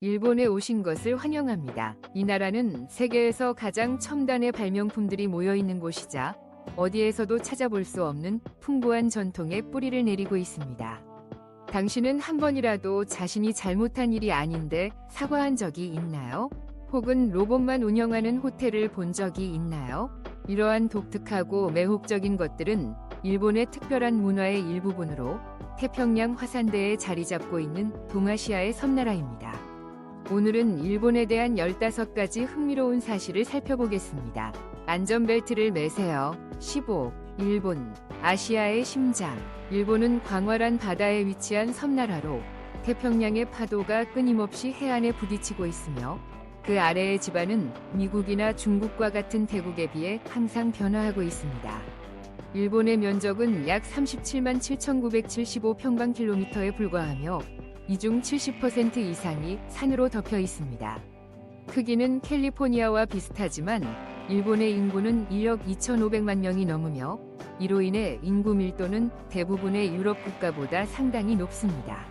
일본에 오신 것을 환영합니다. 이 나라는 세계에서 가장 첨단의 발명품들이 모여 있는 곳이자 어디에서도 찾아볼 수 없는 풍부한 전통의 뿌리를 내리고 있습니다. 당신은 한 번이라도 자신이 잘못한 일이 아닌데 사과한 적이 있나요? 혹은 로봇만 운영하는 호텔을 본 적이 있나요? 이러한 독특하고 매혹적인 것들은 일본의 특별한 문화의 일부분으로 태평양 화산대에 자리 잡고 있는 동아시아의 섬나라입니다. 오늘은 일본에 대한 15가지 흥미로운 사실을 살펴보겠습니다. 안전벨트를 매세요. 15. 일본, 아시아의 심장. 일본은 광활한 바다에 위치한 섬나라로 태평양의 파도가 끊임없이 해안에 부딪히고 있으며 그 아래의 지반은 미국이나 중국과 같은 대국에 비해 항상 변화하고 있습니다. 일본의 면적은 약 37만 7,975평방킬로미터에 불과하며 이 중 70% 이상이 산으로 덮여 있습니다. 크기는 캘리포니아와 비슷하지만 일본의 인구는 1억 2,500만 명이 넘으며 이로 인해 인구 밀도는 대부분의 유럽 국가보다 상당히 높습니다.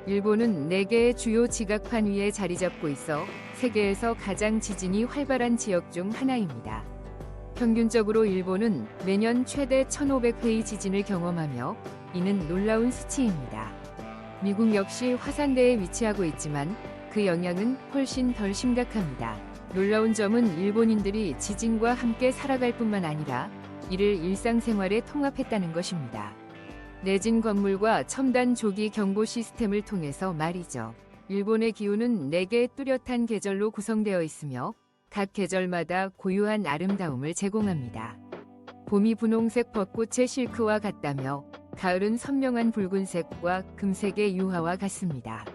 일본은 4개의 주요 지각판 위에 자리 잡고 있어 세계에서 가장 지진이 활발한 지역 중 하나입니다. 평균적으로 일본은 매년 최대 1,500회의 지진을 경험하며 이는 놀라운 수치입니다. 미국 역시 화산대에 위치하고 있지만 그 영향은 훨씬 덜 심각합니다. 놀라운 점은 일본인들이 지진과 함께 살아갈 뿐만 아니라 이를 일상생활에 통합했다는 것입니다. 내진 건물과 첨단 조기 경보 시스템을 통해서 말이죠. 일본의 기후는 4개의 뚜렷한 계절로 구성되어 있으며 각 계절마다 고유한 아름다움을 제공합니다. 봄이 분홍색 벚꽃의 실크와 같다며 가을은 선명한 붉은색과 금색의 유화와 같습니다.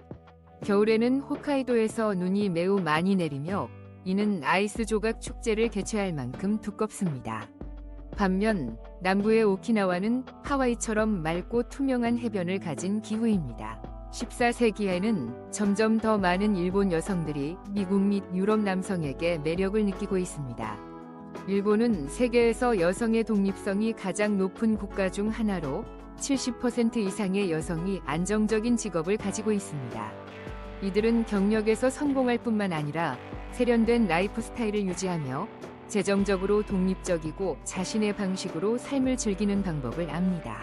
겨울에는 홋카이도에서 눈이 매우 많이 내리며 이는 아이스 조각 축제를 개최할 만큼 두껍습니다. 반면 남부의 오키나와는 하와이처럼 맑고 투명한 해변을 가진 기후입니다. 14세기에는 점점 더 많은 일본 여성들이 미국 및 유럽 남성에게 매력을 느끼고 있습니다. 일본은 세계에서 여성의 독립성이 가장 높은 국가 중 하나로 70% 이상의 여성이 안정적인 직업을 가지고 있습니다. 이들은 경력에서 성공할 뿐만 아니라 세련된 라이프 스타일을 유지하며 재정적으로 독립적이고 자신의 방식으로 삶을 즐기는 방법을 압니다.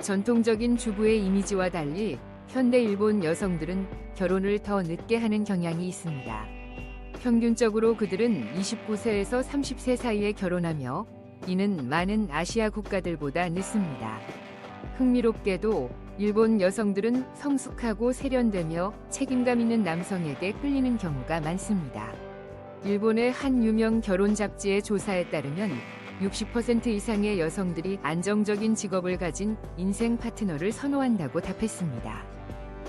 전통적인 주부의 이미지와 달리 현대 일본 여성들은 결혼을 더 늦게 하는 경향이 있습니다. 평균적으로 그들은 29세에서 30세 사이에 결혼하며 이는 많은 아시아 국가들보다 늦습니다. 흥미롭게도 일본 여성들은 성숙하고 세련되며 책임감 있는 남성에게 끌리는 경우가 많습니다. 일본의 한 유명 결혼 잡지의 조사에 따르면 60% 이상의 여성들이 안정적인 직업을 가진 인생 파트너를 선호한다고 답했습니다.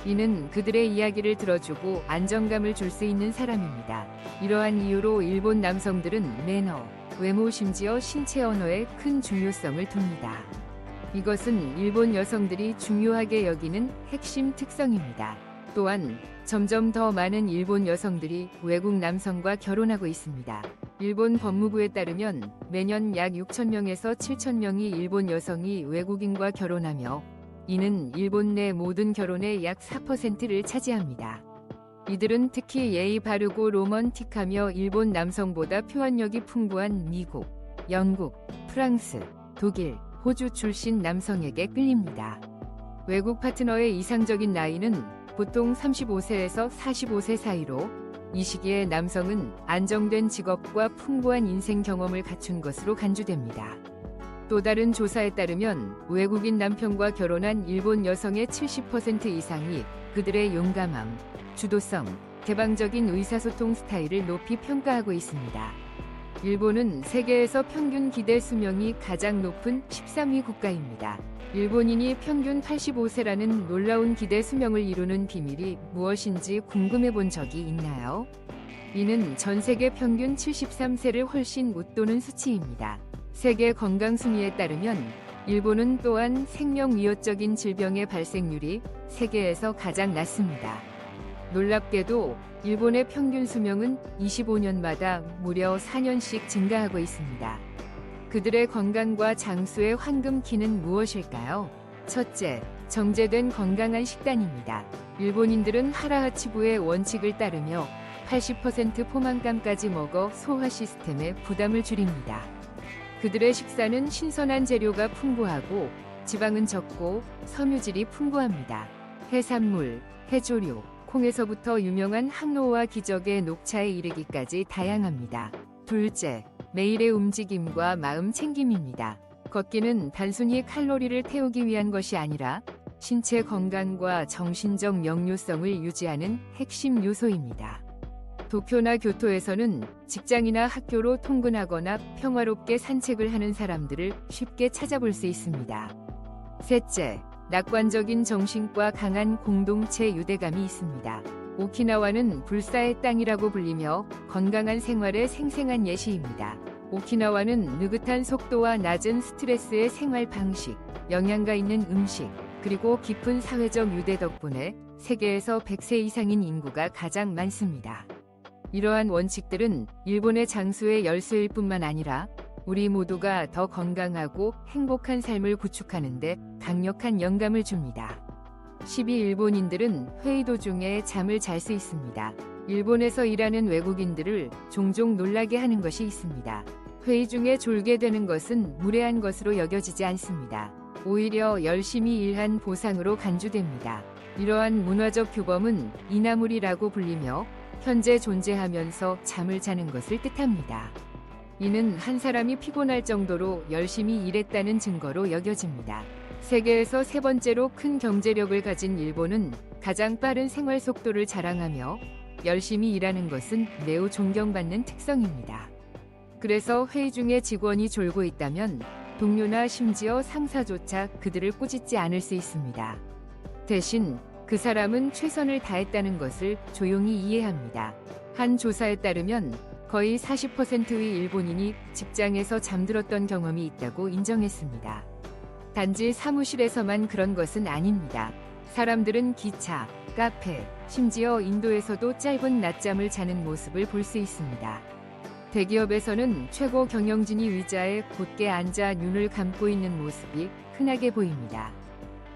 이는 그들의 이야기를 들어주고 안정감을 줄 수 있는 사람입니다. 이러한 이유로 일본 남성들은 매너, 외모 심지어 신체 언어에 큰 중요성을 둡니다. 이것은 일본 여성들이 중요하게 여기는 핵심 특성입니다. 또한 점점 더 많은 일본 여성들이 외국 남성과 결혼하고 있습니다. 일본 법무부에 따르면 매년 약 6,000명에서 7,000명이 일본 여성이 외국인과 결혼하며 이는 일본 내 모든 결혼의 약 4%를 차지합니다. 이들은 특히 예의 바르고 로먼틱하며 일본 남성보다 표현력이 풍부한 미국, 영국, 프랑스, 독일, 호주 출신 남성에게 끌립니다. 외국 파트너의 이상적인 나이는 보통 35세에서 45세 사이로 이 시기에 남성은 안정된 직업과 풍부한 인생 경험을 갖춘 것으로 간주됩니다. 또 다른 조사에 따르면 외국인 남편과 결혼한 일본 여성의 70% 이상이 그들의 용감함, 주도성, 개방적인 의사소통 스타일을 높이 평가하고 있습니다. 일본은 세계에서 평균 기대 수명이 가장 높은 13위 국가입니다. 일본인이 평균 85세라는 놀라운 기대 수명을 이루는 비밀이 무엇인지 궁금해 본 적이 있나요? 이는 전 세계 평균 73세를 훨씬 웃도는 수치입니다. 세계 건강 순위에 따르면 일본은 또한 생명위협적인 질병의 발생률이 세계에서 가장 낮습니다. 놀랍게도 일본의 평균 수명은 25년마다 무려 4년씩 증가하고 있습니다. 그들의 건강과 장수의 황금 키는 무엇일까요? 첫째, 정제된 건강한 식단입니다. 일본인들은 하라하치부의 원칙을 따르며 80% 포만감까지 먹어 소화 시스템에 부담을 줄입니다. 그들의 식사는 신선한 재료가 풍부하고 지방은 적고 섬유질이 풍부합니다. 해산물, 해조류, 콩에서부터 유명한 항로와 기적의 녹차에 이르기까지 다양합니다. 둘째, 매일의 움직임과 마음 챙김입니다. 걷기는 단순히 칼로리를 태우기 위한 것이 아니라 신체 건강과 정신적 명료성을 유지하는 핵심 요소입니다. 도쿄나 교토에서는 직장이나 학교로 통근하거나 평화롭게 산책을 하는 사람들을 쉽게 찾아볼 수 있습니다. 셋째, 낙관적인 정신과 강한 공동체 유대감이 있습니다. 오키나와는 불사의 땅이라고 불리며 건강한 생활의 생생한 예시입니다. 오키나와는 느긋한 속도와 낮은 스트레스의 생활 방식, 영양가 있는 음식, 그리고 깊은 사회적 유대 덕분에 세계에서 100세 이상인 인구가 가장 많습니다. 이러한 원칙들은 일본의 장수의 열쇠일 뿐만 아니라 우리 모두가 더 건강하고 행복한 삶을 구축하는 데 강력한 영감을 줍니다. 12. 일본인들은 회의 도중에 잠을 잘 수 있습니다. 일본에서 일하는 외국인들을 종종 놀라게 하는 것이 있습니다. 회의 중에 졸게 되는 것은 무례한 것으로 여겨지지 않습니다. 오히려 열심히 일한 보상으로 간주됩니다. 이러한 문화적 규범은 이나무리라고 불리며 현재 존재하면서 잠을 자는 것을 뜻합니다. 이는 한 사람이 피곤할 정도로 열심히 일했다는 증거로 여겨집니다. 세계에서 세 번째로 큰 경제력을 가진 일본은 가장 빠른 생활 속도를 자랑하며 열심히 일하는 것은 매우 존경받는 특성입니다. 그래서 회의 중에 직원이 졸고 있다면 동료나 심지어 상사조차 그들을 꾸짖지 않을 수 있습니다. 대신 그 사람은 최선을 다했다는 것을 조용히 이해합니다. 한 조사에 따르면 거의 40%의 일본인이 직장에서 잠들었던 경험이 있다고 인정했습니다. 단지 사무실에서만 그런 것은 아닙니다. 사람들은 기차, 카페, 심지어 인도에서도 짧은 낮잠을 자는 모습을 볼 수 있습니다. 대기업에서는 최고 경영진이 의자에 곧게 앉아 눈을 감고 있는 모습이 흔하게 보입니다.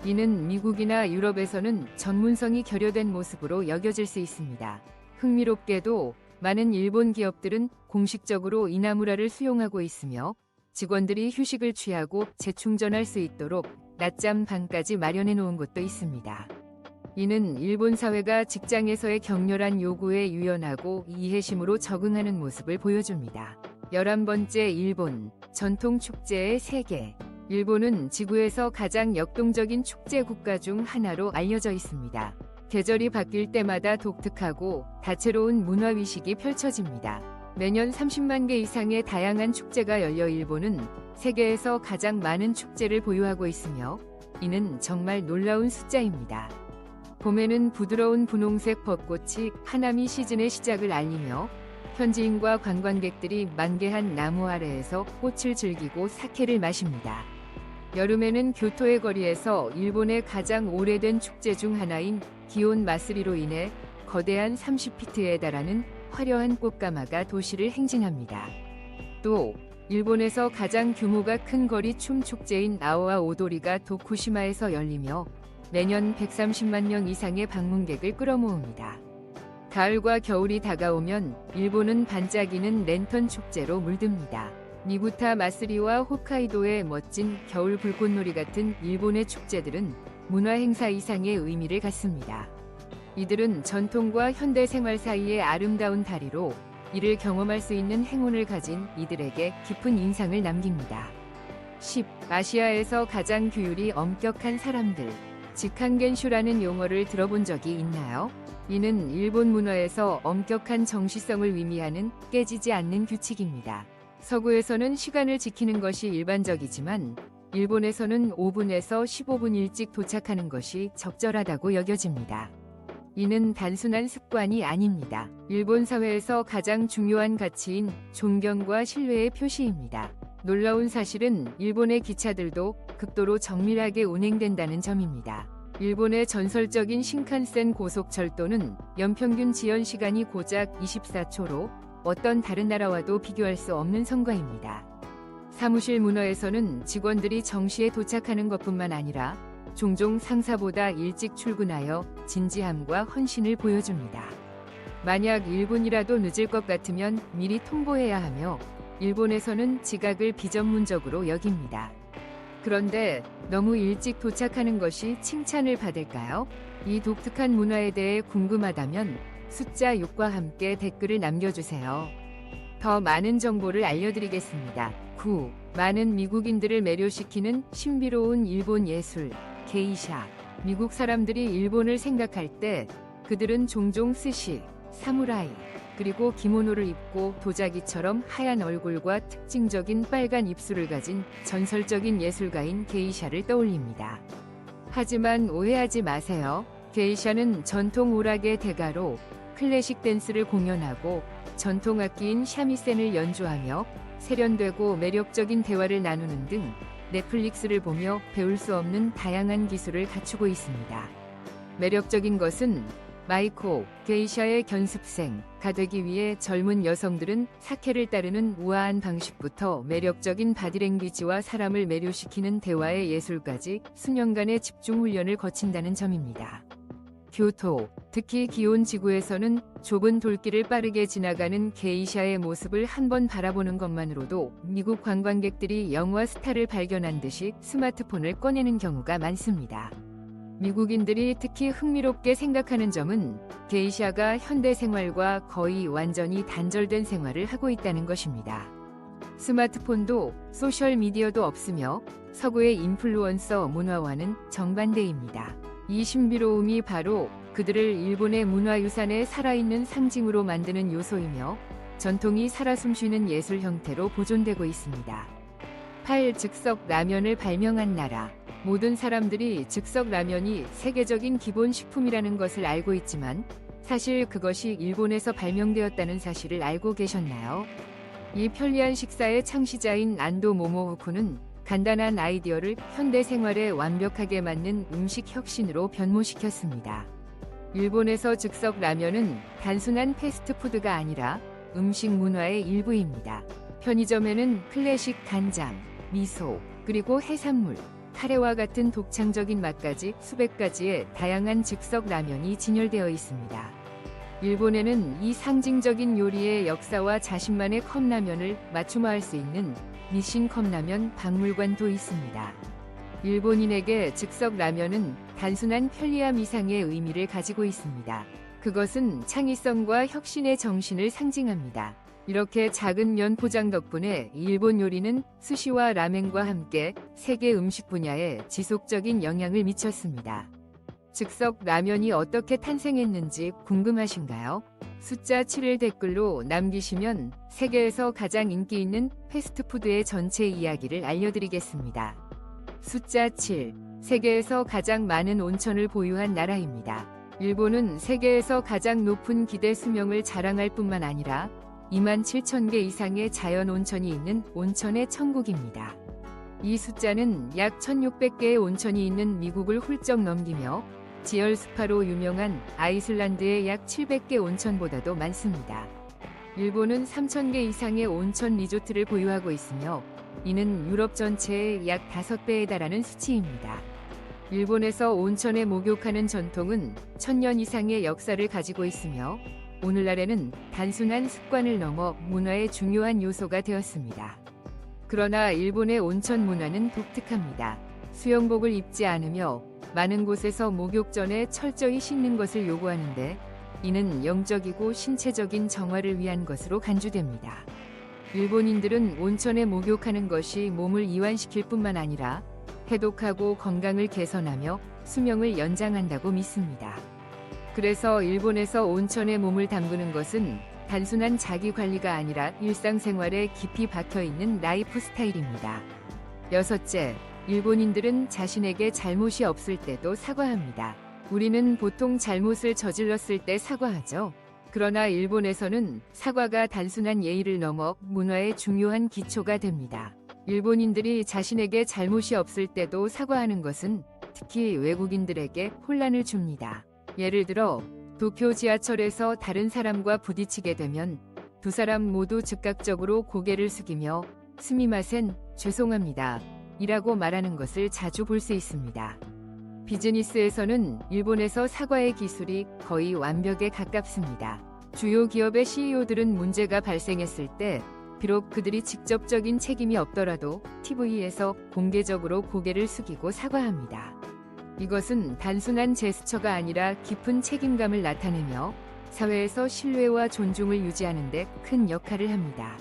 이는 미국이나 유럽에서는 전문성이 결여된 모습으로 여겨질 수 있습니다. 흥미롭게도 많은 일본 기업들은 공식적으로 이나무라를 수용하고 있으며 직원들이 휴식을 취하고 재충전할 수 있도록 낮잠 방까지 마련해 놓은 곳도 있습니다. 이는 일본 사회가 직장에서의 격렬한 요구에 유연하고 이해심으로 적응하는 모습을 보여줍니다. 11번째, 일본 전통 축제의 세계. 일본은 지구에서 가장 역동적인 축제 국가 중 하나로 알려져 있습니다. 계절이 바뀔 때마다 독특하고 다채로운 문화위식이 펼쳐집니다. 매년 30만 개 이상의 다양한 축제가 열려 일본은 세계에서 가장 많은 축제를 보유하고 있으며 이는 정말 놀라운 숫자입니다. 봄에는 부드러운 분홍색 벚꽃이 하나미 시즌의 시작을 알리며 현지인과 관광객들이 만개한 나무 아래에서 꽃을 즐기고 사케를 마십니다. 여름에는 교토의 거리에서 일본의 가장 오래된 축제 중 하나인 기온 마쓰리로 인해 거대한 30피트에 달하는 화려한 꽃가마가 도시를 행진합니다. 또 일본에서 가장 규모가 큰 거리 춤 축제인 아오아 오도리가 도쿠시마에서 열리며 매년 130만 명 이상의 방문객을 끌어모읍니다. 가을과 겨울이 다가오면 일본은 반짝이는 랜턴 축제로 물듭니다. 니부타 마쓰리와 홋카이도의 멋진 겨울 불꽃놀이 같은 일본의 축제들은 문화 행사 이상의 의미를 갖습니다. 이들은 전통과 현대 생활 사이의 아름다운 다리로 이를 경험할 수 있는 행운을 가진 이들에게 깊은 인상을 남깁니다. 10. 아시아에서 가장 규율이 엄격한 사람들. 직한겐슈라는 용어를 들어본 적이 있나요? 이는 일본 문화에서 엄격한 정시성을 의미하는 깨지지 않는 규칙입니다. 서구에서는 시간을 지키는 것이 일반적이지만 일본에서는 5분에서 15분 일찍 도착하는 것이 적절하다고 여겨집니다. 이는 단순한 습관이 아닙니다. 일본 사회에서 가장 중요한 가치인 존경과 신뢰의 표시입니다. 놀라운 사실은 일본의 기차들도 극도로 정밀하게 운행된다는 점입니다. 일본의 전설적인 신칸센 고속철도는 연평균 지연 시간이 고작 24초로 어떤 다른 나라와도 비교할 수 없는 성과입니다. 사무실 문화에서는 직원들이 정시에 도착하는 것뿐만 아니라 종종 상사보다 일찍 출근하여 진지함과 헌신을 보여줍니다. 만약 1분이라도 늦을 것 같으면 미리 통보해야 하며 일본에서는 지각을 비전문적으로 여깁니다. 그런데 너무 일찍 도착하는 것이 칭찬을 받을까요? 이 독특한 문화에 대해 궁금하다면 숫자 6과 함께 댓글을 남겨주세요. 더 많은 정보를 알려드리겠습니다. 9. 많은 미국인들을 매료시키는 신비로운 일본 예술, 게이샤. 미국 사람들이 일본을 생각할 때 그들은 종종 스시, 사무라이, 그리고 기모노를 입고 도자기처럼 하얀 얼굴과 특징적인 빨간 입술을 가진 전설적인 예술가인 게이샤를 떠올립니다. 하지만 오해하지 마세요. 게이샤는 전통 오락의 대가로 클래식 댄스를 공연하고 전통 악기인 샤미센을 연주하며 세련되고 매력적인 대화를 나누는 등 넷플릭스를 보며 배울 수 없는 다양한 기술을 갖추고 있습니다. 매력적인 것은 마이코, 게이샤의 견습생가 되기 위해 젊은 여성들은 사케를 따르는 우아한 방식부터 매력적인 바디랭귀지와 사람을 매료시키는 대화의 예술까지 수년간의 집중 훈련을 거친다는 점입니다. 교토, 특히 기온 지구에서는 좁은 돌길을 빠르게 지나가는 게이샤의 모습을 한번 바라보는 것만으로도 미국 관광객들이 영화 스타를 발견한 듯이 스마트폰을 꺼내는 경우가 많습니다. 미국인들이 특히 흥미롭게 생각하는 점은 게이샤가 현대 생활과 거의 완전히 단절된 생활을 하고 있다는 것입니다. 스마트폰도 소셜미디어도 없으며 서구의 인플루언서 문화와는 정반대입니다. 이 신비로움이 바로 그들을 일본의 문화유산의 살아있는 상징으로 만드는 요소이며 전통이 살아 숨쉬는 예술 형태로 보존되고 있습니다. 8. 즉석 라면을 발명한 나라. 모든 사람들이 즉석 라면이 세계적인 기본 식품이라는 것을 알고 있지만 사실 그것이 일본에서 발명되었다는 사실을 알고 계셨나요? 이 편리한 식사의 창시자인 안도 모모후쿠는 간단한 아이디어를 현대 생활에 완벽하게 맞는 음식 혁신으로 변모시켰습니다. 일본에서 즉석 라면은 단순한 패스트푸드가 아니라 음식 문화의 일부입니다. 편의점에는 클래식 간장, 미소, 그리고 해산물, 카레와 같은 독창적인 맛까지 수백 가지의 다양한 즉석 라면이 진열되어 있습니다. 일본에는 이 상징적인 요리의 역사와 자신만의 컵라면을 맞춤화할 수 있는 니신 컵라면 박물관도 있습니다. 일본인에게 즉석 라면은 단순한 편리함 이상의 의미를 가지고 있습니다. 그것은 창의성과 혁신의 정신을 상징합니다. 이렇게 작은 면 포장 덕분에 일본 요리는 스시와 라멘과 함께 세계 음식 분야에 지속적인 영향을 미쳤습니다. 즉석 라면이 어떻게 탄생했는지 궁금하신가요? 숫자 7을 댓글로 남기시면 세계에서 가장 인기 있는 패스트푸드의 전체 이야기를 알려드리겠습니다. 숫자 7. 세계에서 가장 많은 온천을 보유한 나라입니다. 일본은 세계에서 가장 높은 기대 수명을 자랑할 뿐만 아니라 27,000개 이상의 자연 온천이 있는 온천의 천국입니다. 이 숫자는 약 1,600개의 온천이 있는 미국을 훌쩍 넘기며 지열 스파로 유명한 아이슬란드의 약 700개 온천보다도 많습니다. 일본은 3,000개 이상의 온천 리조트를 보유하고 있으며 이는 유럽 전체의 약 5배에 달하는 수치입니다. 일본에서 온천에 목욕하는 전통은 1,000년 이상의 역사를 가지고 있으며 오늘날에는 단순한 습관을 넘어 문화의 중요한 요소가 되었습니다. 그러나 일본의 온천 문화는 독특합니다. 수영복을 입지 않으며 많은 곳에서 목욕 전에 철저히 씻는 것을 요구하는데 이는 영적이고 신체적인 정화를 위한 것으로 간주됩니다. 일본인들은 온천에 목욕하는 것이 몸을 이완시킬 뿐만 아니라 해독하고 건강을 개선하며 수명을 연장한다고 믿습니다. 그래서 일본에서 온천에 몸을 담그는 것은 단순한 자기 관리가 아니라 일상생활에 깊이 박혀있는 라이프 스타일입니다. 6째, 일본인들은 자신에게 잘못이 없을 때도 사과합니다. 우리는 보통 잘못을 저질렀을 때 사과하죠. 그러나 일본에서는 사과가 단순한 예의를 넘어 문화의 중요한 기초가 됩니다. 일본인들이 자신에게 잘못이 없을 때도 사과하는 것은 특히 외국인들에게 혼란을 줍니다. 예를 들어 도쿄 지하철에서 다른 사람과 부딪히게 되면 두 사람 모두 즉각적으로 고개를 숙이며 스미마센, 죄송합니다. 이라고 말하는 것을 자주 볼 수 있습니다. 비즈니스에서는 일본에서 사과의 기술이 거의 완벽에 가깝습니다. 주요 기업의 CEO들은 문제가 발생했을 때 비록 그들이 직접적인 책임이 없더라도 TV에서 공개적으로 고개를 숙이고 사과합니다. 이것은 단순한 제스처가 아니라 깊은 책임감을 나타내며 사회에서 신뢰와 존중을 유지하는 데 큰 역할을 합니다.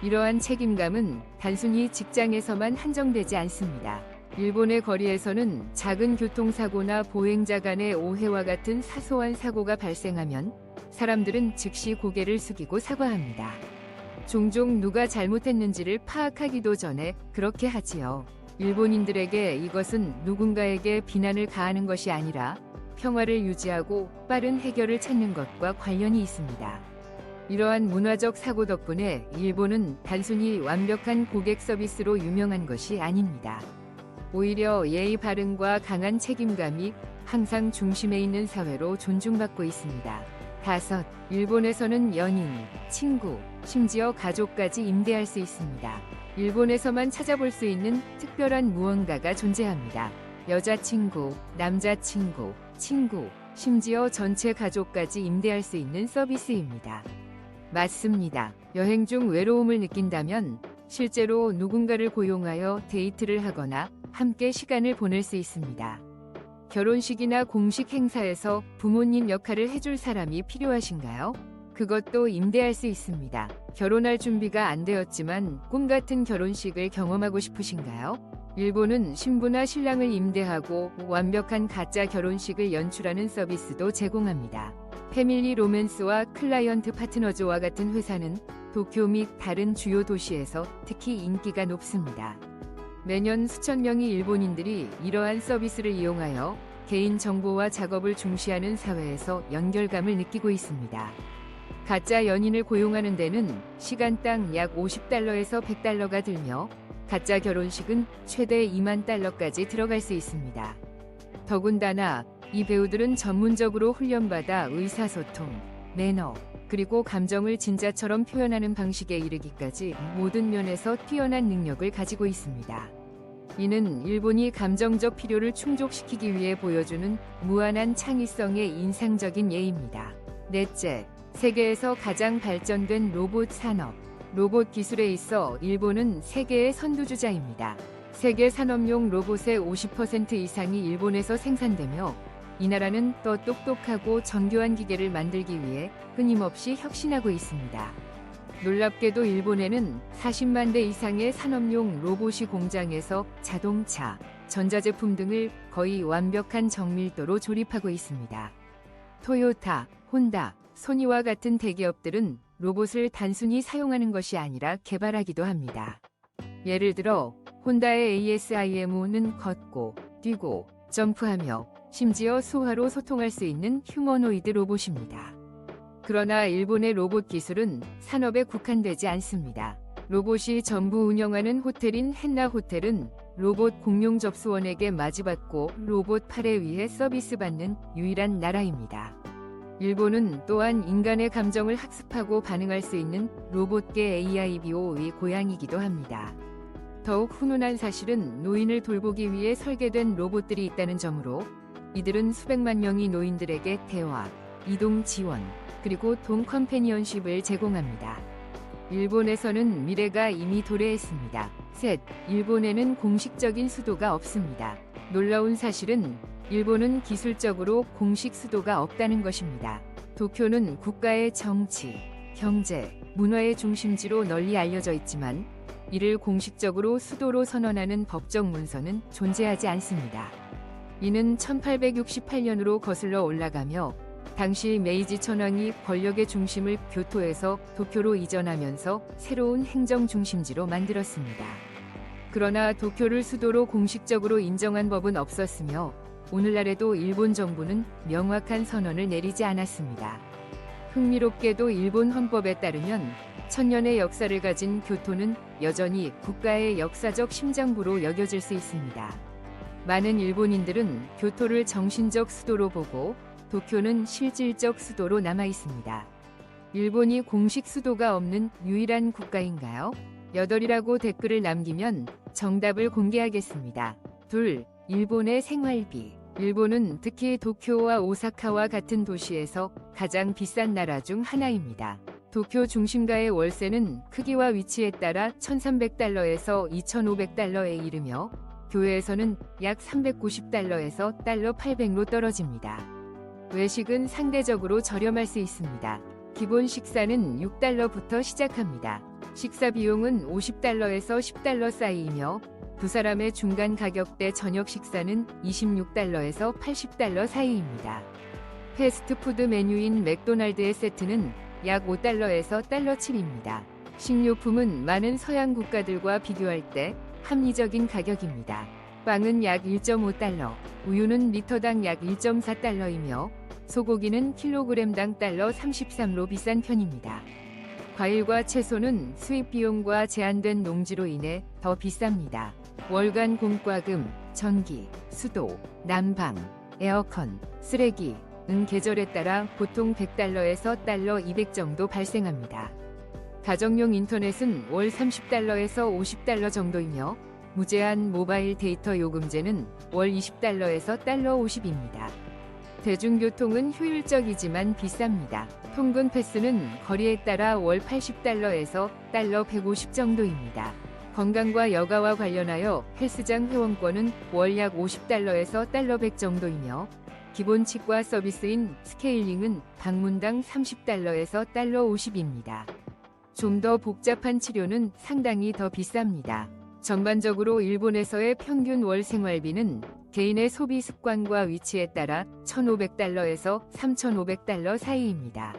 이러한 책임감은 단순히 직장에서만 한정되지 않습니다. 일본의 거리에서는 작은 교통사고나 보행자 간의 오해와 같은 사소한 사고가 발생하면 사람들은 즉시 고개를 숙이고 사과합니다. 종종 누가 잘못했는지를 파악하기도 전에 그렇게 하지요. 일본인들에게 이것은 누군가에게 비난을 가하는 것이 아니라 평화를 유지하고 빠른 해결을 찾는 것과 관련이 있습니다. 이러한 문화적 사고 덕분에 일본은 단순히 완벽한 고객 서비스로 유명한 것이 아닙니다. 오히려 예의 바른과 강한 책임감이 항상 중심에 있는 사회로 존중받고 있습니다. 5. 일본에서는 연인, 친구, 심지어 가족까지 임대할 수 있습니다. 일본에서만 찾아볼 수 있는 특별한 무언가가 존재합니다. 여자친구, 남자친구, 친구, 심지어 전체 가족까지 임대할 수 있는 서비스입니다. 맞습니다. 여행 중 외로움을 느낀다면 실제로 누군가를 고용하여 데이트를 하거나 함께 시간을 보낼 수 있습니다. 결혼식이나 공식 행사에서 부모님 역할을 해줄 사람이 필요하신가요? 그것도 임대할 수 있습니다. 결혼할 준비가 안 되었지만 꿈 같은 결혼식을 경험하고 싶으신가요? 일본은 신부나 신랑을 임대하고 완벽한 가짜 결혼식을 연출하는 서비스도 제공합니다. 패밀리 로맨스와 클라이언트 파트너즈와 같은 회사는 도쿄 및 다른 주요 도시에서 특히 인기가 높습니다. 매년 수천 명의 일본인들이 이러한 서비스를 이용하여 개인 정보와 작업을 중시하는 사회에서 연결감을 느끼고 있습니다. 가짜 연인을 고용하는 데는 시간당 약 50달러에서 100달러가 들며 가짜 결혼식은 최대 2만 달러까지 들어갈 수 있습니다. 더군다나 이 배우들은 전문적으로 훈련받아 의사소통, 매너, 그리고 감정을 진짜처럼 표현하는 방식에 이르기까지 모든 면에서 뛰어난 능력을 가지고 있습니다. 이는 일본이 감정적 필요를 충족시키기 위해 보여주는 무한한 창의성의 인상적인 예입니다. 넷째, 세계에서 가장 발전된 로봇 산업. 로봇 기술에 있어 일본은 세계의 선두주자입니다. 세계 산업용 로봇의 50% 이상이 일본에서 생산되며 이 나라는 더 똑똑하고 정교한 기계를 만들기 위해 끊임없이 혁신하고 있습니다. 놀랍게도 일본에는 40만 대 이상의 산업용 로봇이 공장에서 자동차, 전자제품 등을 거의 완벽한 정밀도로 조립하고 있습니다. 토요타, 혼다, 소니와 같은 대기업들은 로봇을 단순히 사용하는 것이 아니라 개발하기도 합니다. 예를 들어 혼다의 ASIMO는 걷고, 뛰고, 점프하며 심지어 수화로 소통할 수 있는 휴머노이드 로봇입니다. 그러나 일본의 로봇 기술은 산업에 국한되지 않습니다. 로봇이 전부 운영하는 호텔인 헨나 호텔은 로봇 공용 접수원에게 맞이받고 로봇 팔에 위해 서비스받는 유일한 나라입니다. 일본은 또한 인간의 감정을 학습하고 반응할 수 있는 로봇계 AIBO의 고향이기도 합니다. 더욱 훈훈한 사실은 노인을 돌보기 위해 설계된 로봇들이 있다는 점으로 이들은 수백만 명의 노인들에게 대화, 이동 지원, 그리고 돈 컴패니언십을 제공합니다. 일본에서는 미래가 이미 도래했습니다. 셋, 일본에는 공식적인 수도가 없습니다. 놀라운 사실은 일본은 기술적으로 공식 수도가 없다는 것입니다. 도쿄는 국가의 정치, 경제, 문화의 중심지로 널리 알려져 있지만 이를 공식적으로 수도로 선언하는 법적 문서는 존재하지 않습니다. 이는 1868년으로 거슬러 올라가며 당시 메이지 천황이 권력의 중심을 교토에서 도쿄로 이전하면서 새로운 행정 중심지로 만들었습니다. 그러나 도쿄를 수도로 공식적으로 인정한 법은 없었으며 오늘날에도 일본 정부는 명확한 선언을 내리지 않았습니다. 흥미롭게도 일본 헌법에 따르면 천년의 역사를 가진 교토는 여전히 국가의 역사적 심장부로 여겨질 수 있습니다. 많은 일본인들은 교토를 정신적 수도로 보고 도쿄는 실질적 수도로 남아 있습니다. 일본이 공식 수도가 없는 유일한 국가인가요? 8이라고 댓글을 남기면 정답을 공개하겠습니다. 2. 일본의 생활비. 일본은 특히 도쿄와 오사카와 같은 도시에서 가장 비싼 나라 중 하나입니다. 도쿄 중심가의 월세는 크기와 위치에 따라 1,300달러에서 2,500달러에 이르며 교외에서는 약 390달러에서 달러 800로 떨어집니다. 외식은 상대적으로 저렴할 수 있습니다. 기본 식사는 6달러부터 시작합니다. 식사 비용은 50달러에서 10달러 사이이며 두 사람의 중간 가격대 저녁 식사는 26달러에서 80달러 사이입니다. 패스트푸드 메뉴인 맥도날드의 세트는 약 5달러에서 달러 7입니다. 식료품은 많은 서양 국가들과 비교할 때 합리적인 가격입니다. 빵은 약 1.5달러, 우유는 리터당 약 1.4달러이며 소고기는 킬로그램당 달러 33로 비싼 편입니다. 과일과 채소는 수입 비용과 제한된 농지로 인해 더 비쌉니다. 월간 공과금, 전기, 수도, 난방, 에어컨, 쓰레기 은 계절에 따라 보통 100달러에서 달러 200 정도 발생합니다. 가정용 인터넷은 월 30달러에서 50달러 정도이며 무제한 모바일 데이터 요금제는 월 20달러에서 달러 50입니다. 대중교통은 효율적이지만 비쌉니다. 통근 패스는 거리에 따라 월 80달러에서 달러 150 정도입니다. 건강과 여가와 관련하여 헬스장 회원권은 월 약 50달러에서 달러 100 정도이며 기본 치과 서비스인 스케일링은 방문당 30달러에서 달러 50입니다. 좀 더 복잡한 치료는 상당히 더 비쌉니다. 전반적으로 일본에서의 평균 월 생활비는 개인의 소비 습관과 위치에 따라 1,500달러에서 3,500달러 사이입니다.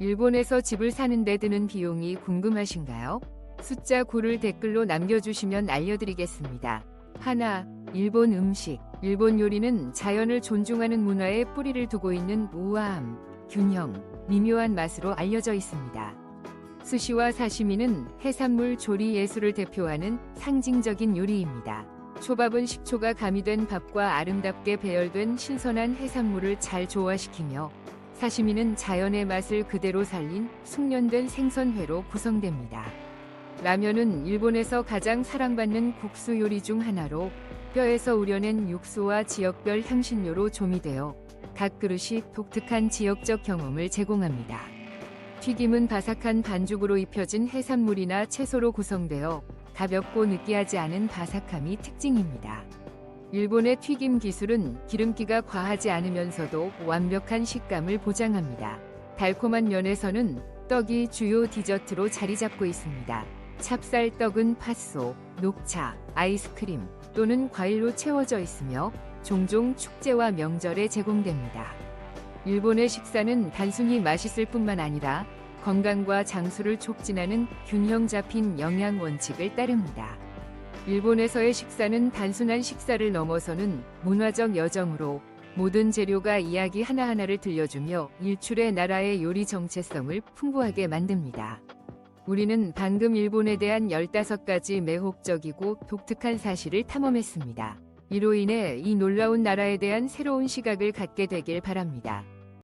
일본에서 집을 사는 데 드는 비용이 궁금하신가요? 숫자 9를 댓글로 남겨주시면 알려드리겠습니다. 하나, 일본 음식. 일본 요리는 자연을 존중하는 문화에 뿌리를 두고 있는 우아함, 균형, 미묘한 맛으로 알려져 있습니다. 스시와 사시미는 해산물 조리 예술을 대표하는 상징적인 요리입니다. 초밥은 식초가 가미된 밥과 아름답게 배열된 신선한 해산물을 잘 조화시키며 사시미는 자연의 맛을 그대로 살린 숙련된 생선회로 구성됩니다. 라면은 일본에서 가장 사랑받는 국수 요리 중 하나로 뼈에서 우려낸 육수와 지역별 향신료로 조미되어 각 그릇이 독특한 지역적 경험을 제공합니다. 튀김은 바삭한 반죽으로 입혀진 해산물이나 채소로 구성되어 가볍고 느끼하지 않은 바삭함이 특징입니다. 일본의 튀김 기술은 기름기가 과하지 않으면서도 완벽한 식감을 보장합니다. 달콤한 면에서는 떡이 주요 디저트로 자리 잡고 있습니다. 찹쌀떡은 팥소, 녹차, 아이스크림 또는 과일로 채워져 있으며 종종 축제와 명절에 제공됩니다. 일본의 식사는 단순히 맛있을 뿐만 아니라 건강과 장수를 촉진하는 균형 잡힌 영양 원칙을 따릅니다. 일본에서의 식사는 단순한 식사를 넘어서는 문화적 여정으로 모든 재료가 이야기 하나하나를 들려주며 일출의 나라의 요리 정체성을 풍부하게 만듭니다. 우리는 방금 일본에 대한 15가지 매혹적이고 독특한 사실을 탐험했습니다. 이로 인해 이 놀라운 나라에 대한 새로운 시각을 갖게 되길 바랍니다.